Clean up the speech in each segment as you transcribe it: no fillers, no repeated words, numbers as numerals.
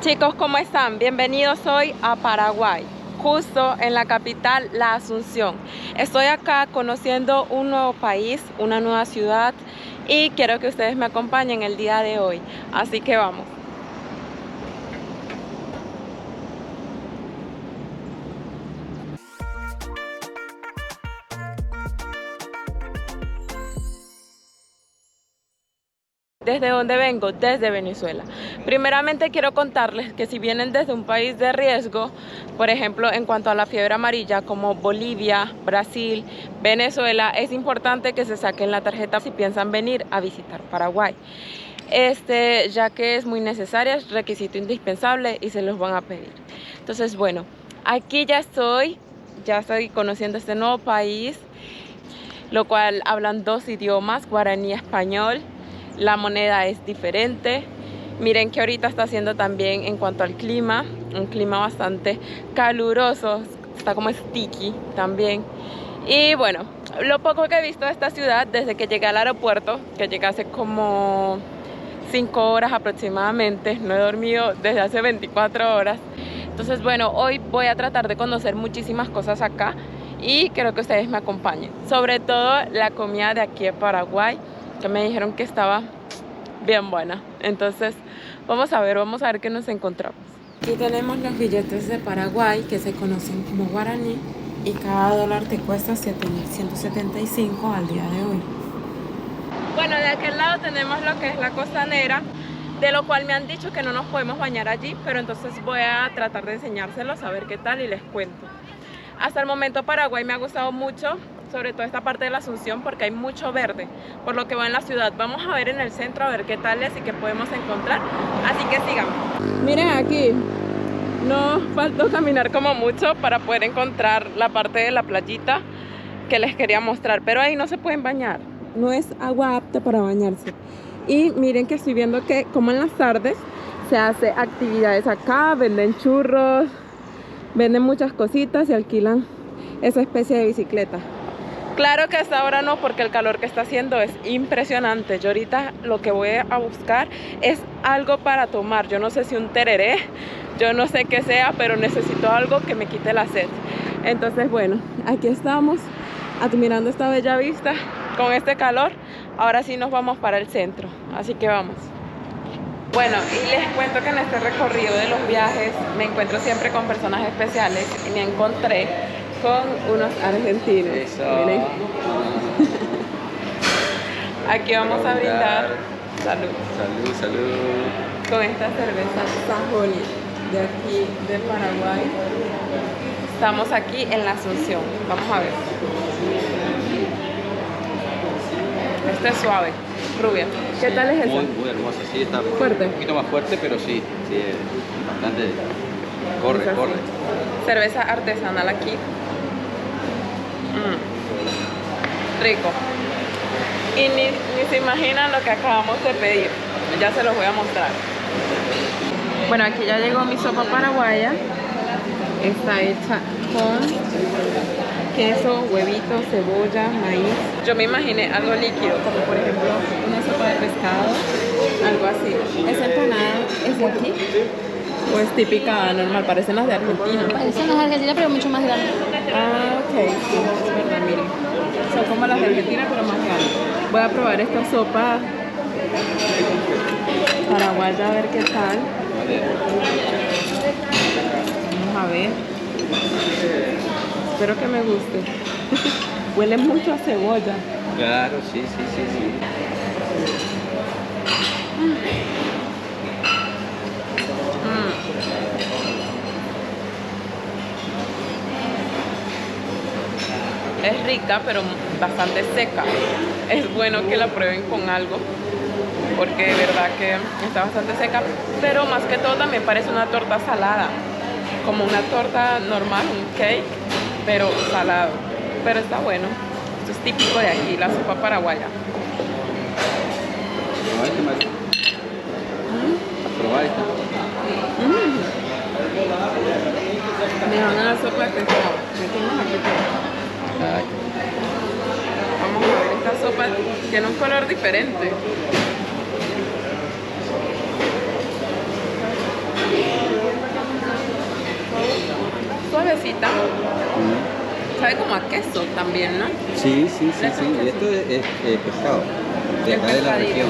Chicos, ¿cómo están? Bienvenidos hoy a Paraguay, justo en la capital, La Asunción. Estoy acá conociendo un nuevo país, una nueva ciudad y quiero que ustedes me acompañen el día de hoy. Así que vamos. ¿Desde dónde vengo? Desde Venezuela. Primeramente quiero contarles que si vienen desde un país de riesgo, por ejemplo en cuanto a la fiebre amarilla como Bolivia, Brasil, Venezuela, es importante que se saquen la tarjeta si piensan venir a visitar Paraguay. Ya que es muy necesaria, es requisito indispensable y se los van a pedir. Entonces bueno, aquí ya estoy conociendo este nuevo país, lo cual hablan dos idiomas, guaraní y español. La moneda es diferente. Miren que ahorita está haciendo también en cuanto al clima, un clima bastante caluroso, está como sticky también. Y bueno, lo poco que he visto de esta ciudad desde que llegué al aeropuerto, que llegué hace como 5 horas aproximadamente, no he dormido desde hace 24 horas. Entonces bueno, hoy voy a tratar de conocer muchísimas cosas acá y quiero que ustedes me acompañen. Sobre todo la comida de aquí de Paraguay, que me dijeron que estaba bien buena. Entonces vamos a ver qué nos encontramos. Aquí tenemos los billetes de Paraguay que se conocen como guaraní y cada dólar te cuesta 7.175 al día de hoy. Bueno, de aquel lado tenemos lo que es la costanera, de lo cual me han dicho que no nos podemos bañar allí, pero entonces voy a tratar de enseñárselos a ver qué tal y les cuento. Hasta el momento Paraguay me ha gustado mucho, sobre todo esta parte de la Asunción, porque hay mucho verde, por lo que va en la ciudad. Vamos a ver en el centro, a ver qué tal es y qué podemos encontrar, así que sigamos. Miren aquí, no faltó caminar como mucho para poder encontrar la parte de la playita que les quería mostrar, pero ahí no se pueden bañar, no es agua apta para bañarse. Y miren que estoy viendo que como en las tardes se hace actividades acá, venden churros, venden muchas cositas y alquilan esa especie de bicicleta. Claro que hasta ahora no, porque el calor que está haciendo es impresionante. Yo ahorita lo que voy a buscar es algo para tomar. Yo no sé si un tereré, yo no sé qué sea, pero necesito algo que me quite la sed. Entonces bueno, aquí estamos admirando esta bella vista con este calor. Ahora sí nos vamos para el centro, así que vamos. Bueno, y les cuento que en este recorrido de los viajes me encuentro siempre con personas especiales y me encontré con unos argentinos. Miren. Aquí vamos a brindar. Salud. Salud, salud. Con esta cerveza Sajoni de aquí de Paraguay. Estamos aquí en La Asunción. Vamos a ver. Este es suave, rubia. ¿Qué Sí, tal es esa? muy hermosa, sí, está fuerte. Un poquito más fuerte, pero sí, es bastante. Corre. Cerveza artesanal aquí. Rico. Y ni se imaginan lo que acabamos de pedir. Ya se los voy a mostrar. Bueno, aquí ya llegó mi sopa paraguaya. Está hecha con queso, huevitos, cebolla, maíz. Yo me imaginé algo líquido, como por ejemplo una sopa de pescado, algo así. ¿Esa empanada es de aquí? ¿O es típica normal? Parecen las de Argentina. Parecen las de Argentina, pero mucho más grandes. Ah, ok, sí, es verdad, miren. Son como las de Argentina, pero más grandes. Voy a probar esta sopa paraguaya, a ver qué tal. Vamos a ver. Espero que me guste. Huele mucho a cebolla. Claro, sí. Es rica, pero bastante seca. Es bueno que la prueben con algo, porque de verdad que está bastante seca. Pero más que todo también parece una torta salada, como una torta normal, un cake, pero salado. Pero está bueno. Esto es típico de aquí, la sopa paraguaya. Probar esta. Me van a dar sopa de pescado. Metimos aquí todo. Vamos a ver esta sopa, tiene un color diferente. suavecita. Sabe como a queso también, ¿no? Sí, sí, sí, ¿Le sí. echas Y esto es pescado de El acá de la pescadito. región.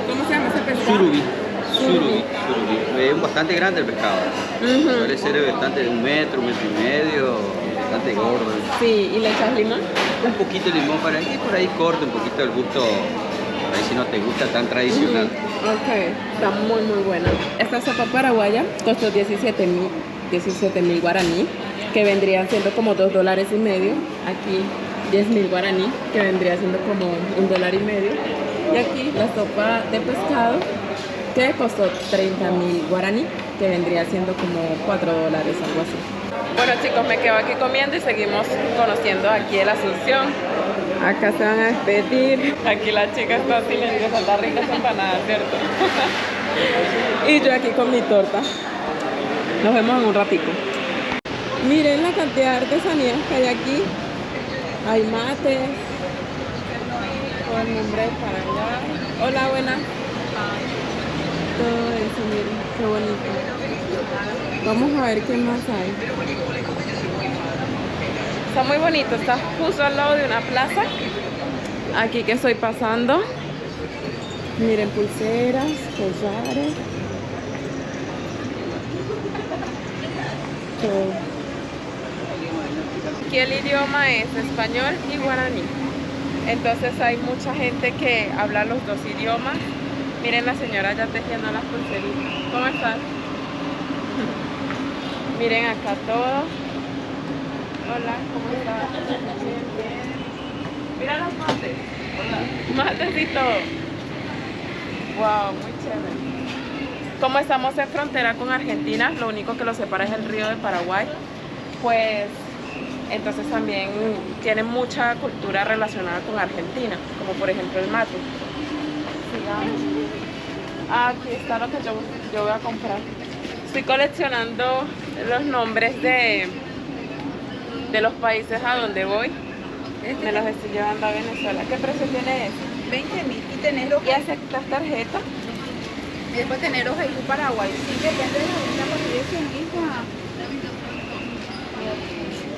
¿Cómo se llama ese pescado? Surubí. Surubí. Surubí. Es bastante grande el pescado. Suele ser bastante de 1 metro, 1,5 metros, bastante gordo. Sí, ¿y le echas limón? Un poquito de limón para que por ahí corte un poquito el gusto, por ahí si no te gusta tan tradicional. Ok, está muy muy buena. Esta sopa paraguaya costó 17.000 guaraní, que vendrían siendo como $2.50. Aquí 10.000 guaraní, que vendría siendo como $1.50. Y aquí la sopa de pescado, que costó 30.000 guaraní, que vendría siendo como $4, algo así. Bueno chicos, me quedo aquí comiendo y seguimos conociendo aquí el Asunción. Acá se van a despedir. Aquí la chica está silenciosa, está rica esa empanada, ¿cierto? Y yo aquí con mi torta. Nos vemos en un ratico. Miren la cantidad de artesanías que hay aquí. Hay mates. Con el nombre de Paraguay. Hola, buenas. Todo eso, miren, qué bonito. Vamos a ver qué más hay. Está muy bonito, está justo al lado de una plaza. Aquí que estoy pasando. Miren, pulseras, collares. Todo. Aquí el idioma es español y guaraní. Entonces hay mucha gente que habla los dos idiomas. Miren la señora ya tejiendo las pulseritas. ¿Cómo están? Miren acá todo. Hola, ¿cómo estás? Bien, bien. Mira los mates. Hola. Mates y todo. Wow, muy chévere. Como estamos en frontera con Argentina, lo único que lo separa es el río de Paraguay. Pues entonces también tienen mucha cultura relacionada con Argentina, como por ejemplo el mate. Sigamos. Aquí está lo que yo voy a comprar. Estoy coleccionando los nombres de los países a donde voy. Me los estoy llevando a Venezuela. ¿Qué precio tiene eso? 20.000 y tenés los ¿Y aceptas tarjeta? y después tener los EU Paraguay. Sí, depende de la venta por 10.000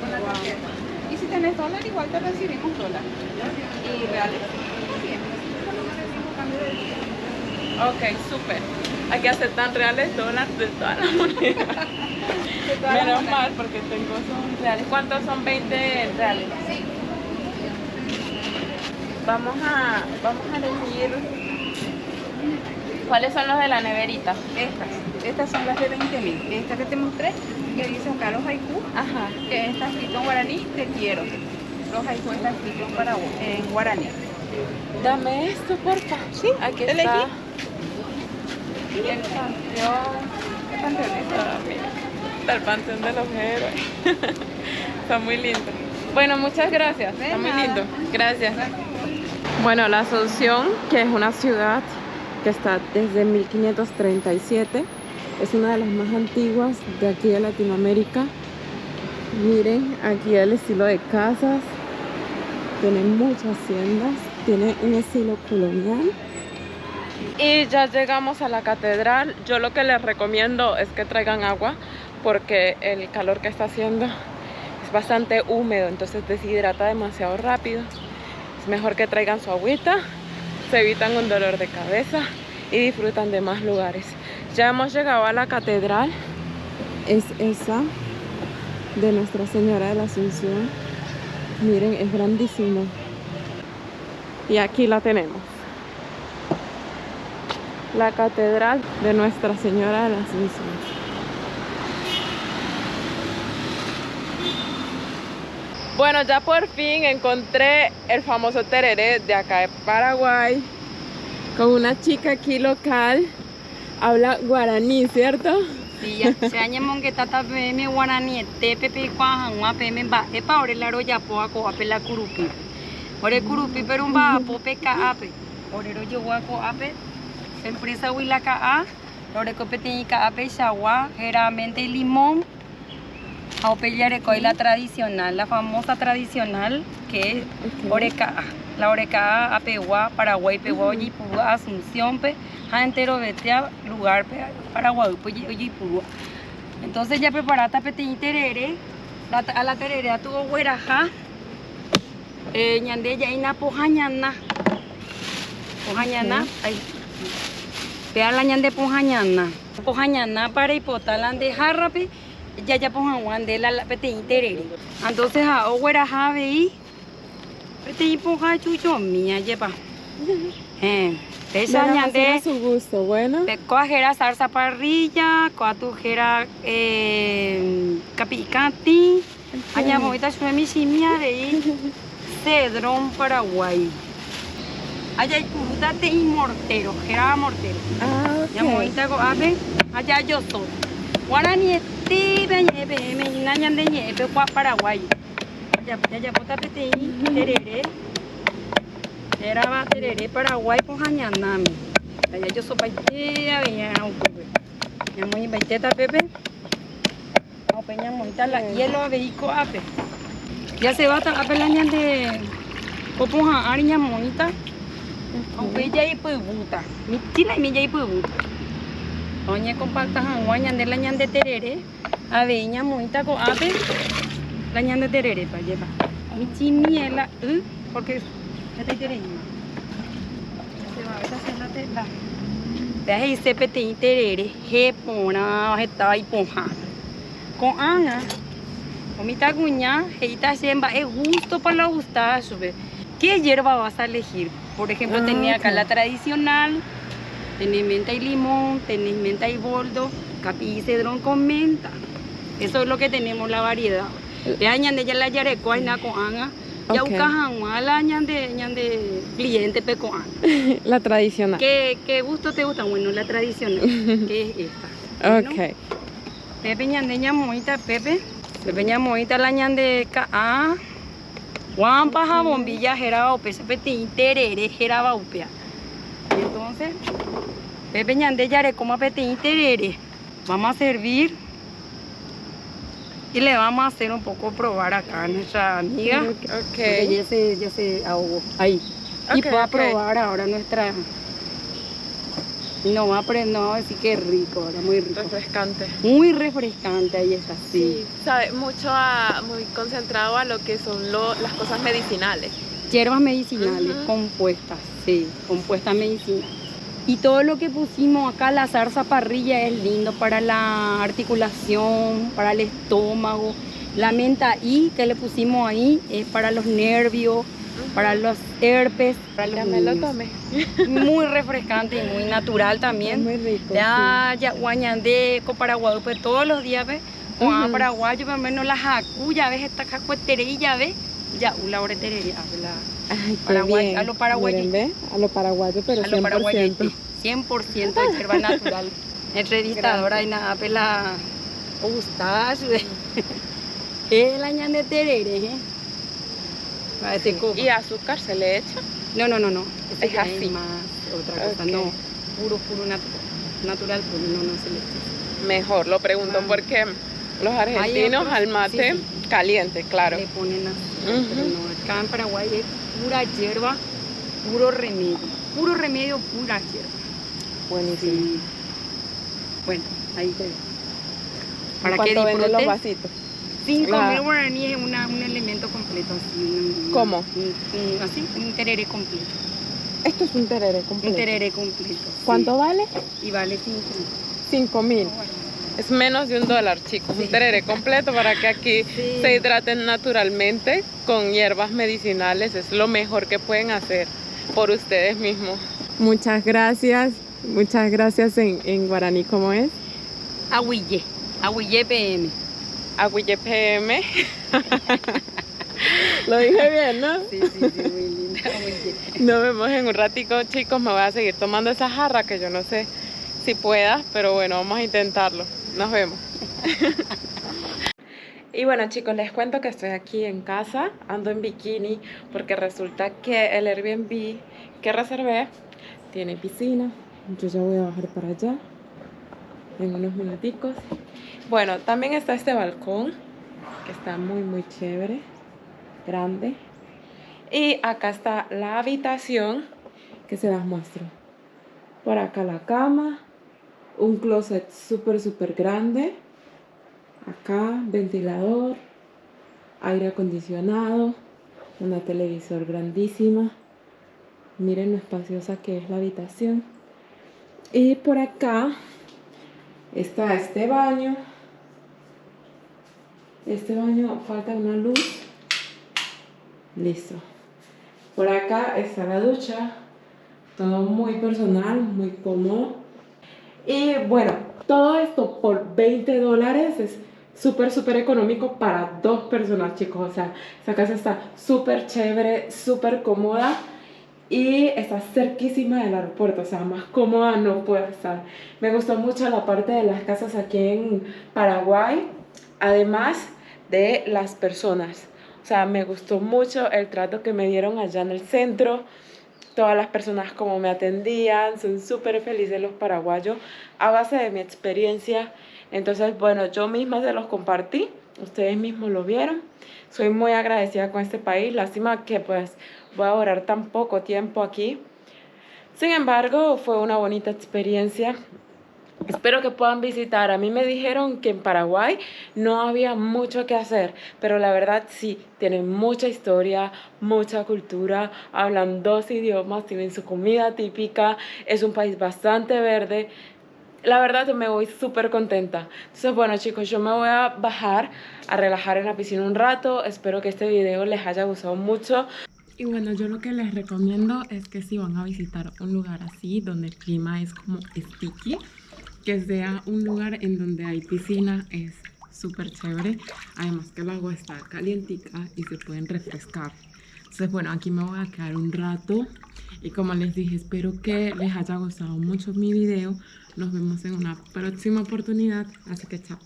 con la tarjeta. Y si tenés dólar, igual te recibimos dólar. Y reales también. Solo no recibimos cambio de día. Ok, súper. Aquí aceptan reales, dólares, de todas las monedas. Menos mal porque tengo son reales. ¿Cuántos son 20 reales? Sí. Vamos a elegir. ¿Cuáles son los de la neverita? Estas son las de 20.000. Esta que te mostré, que dice acá los haiku, Ajá. que está escrito en guaraní, te quiero. Los haiku está escrito en guaraní. Dame esto, porfa. Sí, aquí elegí. está. El panteón. ¿Qué panteón es? Ah, mira. Está el panteón de los héroes. Está muy lindo. Bueno, muchas gracias. De Está muy nada. lindo. Gracias. Bueno, la Asunción, que es una ciudad que está desde 1537, es una de las más antiguas de aquí de Latinoamérica. Miren aquí el estilo de casas, tiene muchas haciendas, tiene un estilo colonial. Y ya llegamos a la catedral. Yo lo que les recomiendo es que traigan agua porque el calor que está haciendo es bastante húmedo, entonces deshidrata demasiado rápido. Es mejor que traigan su agüita, se evitan un dolor de cabeza y disfrutan de más lugares. Ya hemos llegado a la catedral, es esa de Nuestra Señora de la Asunción. Miren, es grandísimo. Y aquí la tenemos. La catedral de Nuestra Señora de la Asunción. Bueno, ya por fin encontré el famoso tereré de acá de Paraguay. Con una chica aquí local. Habla guaraní, ¿cierto? Sí, se añemon que tata pm guaraní te pepe cuajangua pm ba epa ore laro ya po ako apela kurupi. Ore kurupi pero un ba po peka ape. Ore ro yo ko ape. Empresa huilaka a. Ore ko peteñica ape shagua, generalmente limón. A opellar con la tradicional, la famosa tradicional que es oreca. La oreca apegua Paraguay pegua y pura Asunción pe a entero vetea lugar pe Paraguay pues y pura. Entonces ya preparada peteñi terere A la terere tu hueraja. Ñande ya ina pojañana. Pojañana. Ay. Vea la ñande pojañana. Pojañana para hipotalan de jarrape. Ya pojan de la peteín terere. Entonces a hueraja veí. Peteín poja chucho mía lleva. Esa ñande. A su gusto, bueno. Coajera salsa parrilla, coatujera capicati, añamoita suemishimia de cedrón Paraguay. Allá hay curútate y mortero, jera mortero. Ah, ok. Añamoita coape, allá yo soy. Guarani esti beñebe, meñina ñande ñebe cua Paraguay. Allá pota peteí, terere. Era terere Paraguay con jañanami. Allá yo soy paitera, veía un poco. Ya muy paiteta pepe. No peña monita la hielo veico ape. Ya se va a pelaña de copuja ariña monita. Aunque ya hay puebuta. Mi tila y mi ya hay puebuta. Oñe compacta janguaña de la ñan de terere. Aveña monita con ape. La ñan de terere para llevar. Mi chimiela, porque esta terere. Se va a hacer la tela. Veja esse peteín terere, repona, reta y ponja. Con ana, comita guña, heita semba, es justo para la gustar, ¿sabes? ¿Qué hierba vas a elegir? Por ejemplo, tenía acá la tradicional, tenés menta y limón, tenés menta y boldo, capi y cedrón con menta. Eso es lo que tenemos, la variedad. Veja ñande ya la yarecoa y na con ana. Ya ucajan la ñande cliente pe con ana. La tradicional. ¿Qué gusto te gusta? Bueno, la tradicional, que es esta. Bueno, Ok. Pepe ñande ñamoita, Pepe ñamoita la ñande ka Juan paja bombilla geraba upe, pepe terere geraba upea. Entonces, Pepe ñande yare como pepe terere. Vamos a servir y le vamos a hacer un poco probar acá a nuestra amiga. Ok. Ya se ahogó ahí. Y Ok, va a ok. probar ahora nuestra. No va a decir que es rico, ahora muy rico. Refrescante. Muy refrescante, ahí es así. Sí, sabe mucho muy concentrado a lo que son las cosas medicinales. Hierbas medicinales, Ujú. compuestas, sí, compuestas medicinales. Y todo lo que pusimos acá, la zarza parrilla es lindo para la articulación, para el estómago. La menta I que le pusimos ahí es para los nervios, para los herpes, para los Ya me lo niños. tomé. Muy refrescante y muy natural también. Muy rico. Ya guañandé con paraguayo, pues todos los días, ¿ves? Con Ujú. paraguayo, pero menos la jacuya, ¿ves? Esta jacueterilla, ¿ves? Ya, una horetería, Ay, qué Paraguay, bien. a lo paraguayo. Miren, ¿ve? A lo paraguayo, pero a lo 100%. paraguayete, 100% de hierba natural. Entrevistadora y nada, pela gustas, es la ñande terere, ¿eh? Para este copa. ¿Y azúcar se le echa? No. Ese Es ya así. más otra cosa, Ok. no. Puro natural, puro, no se le echa. Mejor, lo pregunto Ah. porque los argentinos otros, al mate sí. caliente, claro. Le ponen así, Ujú. pero no, acá en Paraguay es pura hierba, puro remedio, pura hierba. Buenísimo. Sí. Bueno, ahí te dejo. Para que ¿Cuánto venden los disfrutes. vasitos? 5.000 guaraníes es un elemento completo. Así, ¿Cómo? Así, un tereré completo. Esto es un tereré completo. Un tereré completo. sí. ¿Cuánto vale? Y vale 5.000. 5.000. Es menos de $1, chicos. Sí. Un tereré completo para que aquí Sí. se hidraten naturalmente con hierbas medicinales. Es lo mejor que pueden hacer por ustedes mismos. Muchas gracias. Muchas gracias en guaraní, ¿cómo es? Aguille PM. Agüille PM. Lo dije bien, ¿no? Sí, muy linda. Aguille. Nos vemos en un ratico, chicos. Me voy a seguir tomando esa jarra que yo no sé si pueda, pero bueno, vamos a intentarlo. Nos vemos. Y bueno, chicos, les cuento que estoy aquí en casa, ando en bikini, porque resulta que el Airbnb que reservé tiene piscina. Yo ya voy a bajar para allá en unos minuticos. Bueno, también está este balcón, que está muy chévere, grande. Y acá está la habitación, que se las muestro. Por acá la cama, un closet súper grande. Acá, ventilador, aire acondicionado, una televisor grandísima. Miren lo espaciosa que es la habitación. Y por acá está este baño. Este baño falta una luz. Listo. Por acá está la ducha. Todo muy personal, muy cómodo. Y bueno, todo esto por $20 es súper económico para 2 personas, chicos. O sea, esta casa está súper chévere, súper cómoda. Y está cerquísima del aeropuerto, o sea, más cómoda no puede estar. Me gustó mucho la parte de las casas aquí en Paraguay, además de las personas. O sea, me gustó mucho el trato que me dieron allá en el centro. Todas las personas como me atendían, son súper felices los paraguayos a base de mi experiencia. Entonces, bueno, yo misma se los compartí, ustedes mismos lo vieron. Soy muy agradecida con este país, lástima que pues voy a durar tan poco tiempo aquí. Sin embargo, fue una bonita experiencia. Espero que puedan visitar. A mí me dijeron que en Paraguay no había mucho que hacer, pero la verdad sí, tienen mucha historia, mucha cultura, hablan 2 idiomas, tienen su comida típica, es un país bastante verde. La verdad me voy súper contenta. Entonces bueno chicos, yo me voy a bajar a relajar en la piscina un rato. Espero que este video les haya gustado mucho. Y bueno, yo lo que les recomiendo es que si van a visitar un lugar así, donde el clima es como sticky, que sea un lugar en donde hay piscina, es súper chévere. Además que el agua está calientica y se pueden refrescar. Entonces bueno, aquí me voy a quedar un rato. Y como les dije, espero que les haya gustado mucho mi video. Nos vemos en una próxima oportunidad. Así que chao.